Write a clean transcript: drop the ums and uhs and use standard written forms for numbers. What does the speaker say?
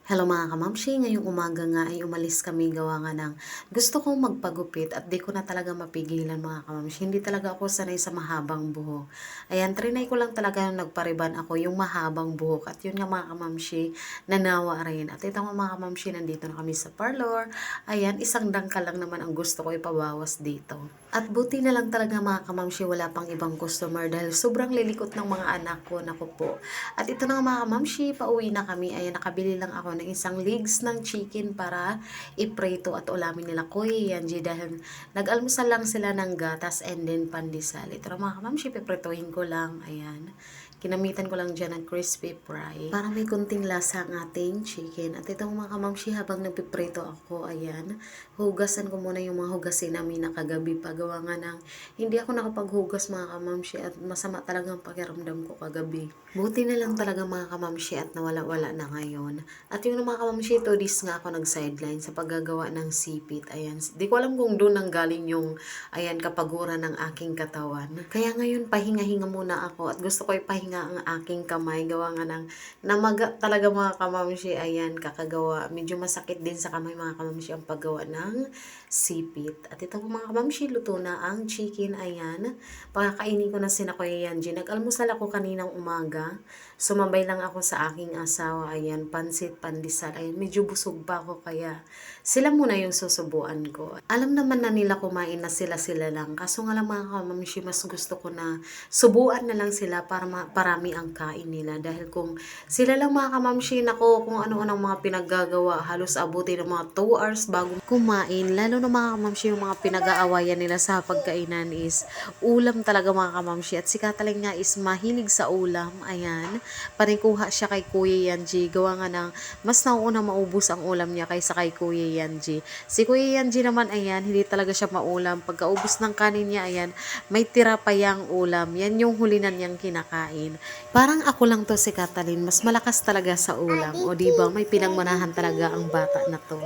Hello mga kamamshi, ngayong umaga nga ay umalis kami gawa nga ng gusto kong magpagupit at di ko na talaga mapigilan mga kamamshi. Hindi talaga ako sanay sa mahabang buhok. Ayan, trinay ko lang talaga nagpariban ako yung mahabang buhok. At yun nga mga kamamshi, nanawa rin. At ito nga mga kamamshi, nandito na kami sa parlor. Ayan, isang dangkal lang naman ang gusto ko ipabawas dito. At buti na lang talaga mga kamamshi, wala pang ibang customer dahil sobrang lilikot ng mga anak ko. Naku po. At ito na nga mga kamamshi, pauwi na kami. Ayan, nakabili lang ako ng isang legs ng chicken para iprito at ulamin nila Kuya Yanji dahil nag-almusal lang sila ng gatas and then pandesal. Ito na mga kamamshi, piprituhin ko lang. Ayan. Kinamitan ko lang dyan ng crispy fry. Para may kunting lasa ang ating chicken. At itong mga kamamshi, habang nagpiprito ako, ayan, hugasan ko muna yung mga hugasin namin na kagabi pa. Gawa nga ng hindi ako nakapaghugas mga kamamshi at masama talagang pakiramdam ko kagabi. Buti na lang talaga mga kamamshi at nawala-wala na ngayon. At yung mga kamamshi, 2 days nga ako nag-sideline sa paggagawa ng sipit. Ayan, di ko alam kung doon nang galing yung, ayan, kapaguran ng aking katawan. Kaya ngayon, pahinga-hinga muna ako at gusto ko ipahinga ang aking kamay. Gawa nga ng namaga talaga mga kamamshi. Ayan, kakagawa. Medyo masakit din sa kamay mga kamamshi ang paggawa ng sipit. At ito mga kamamshi, luto na ang chicken. Ayan, pakakainin ko na sina Kuya Yanji. Nag-almusal ako kaninang umaga. Sumabay lang ako sa aking asawa. Ayan, pansit, pandesal. Ayan, medyo busog pa ako kaya sila muna yung susubuan ko. Alam naman na nila kumain na sila lang. Kaso nga lang mga kamamshi, mas gusto ko na subuan na lang sila para parami ang kain nila. Dahil kung sila lang mga kamamshi, nako, kung ano-anong mga pinaggagawa, halos abutin ng mga 2 hours bago kumain. Lalo na mga kamamshi, yung mga pinag-aawayan nila sa pagkainan is ulam talaga mga kamamshi. At si Kataling nga is mahilig sa ulam. Ayan, panikuha siya kay Kuya Yanji. Gawa nga ng mas nauuna maubos ang ulam niya kaysa kay Kuya Yanji. Si Kuya Yanji naman, ayan, hindi talaga siya maulam. Pagkaubos ng kanin niya, ayan, may tira pa yang ulam. Yan yung huli na niyang kinakain. Parang ako lang to si Katalin, mas malakas talaga sa ulam. O diba, may pinagmanahan talaga ang bata na to.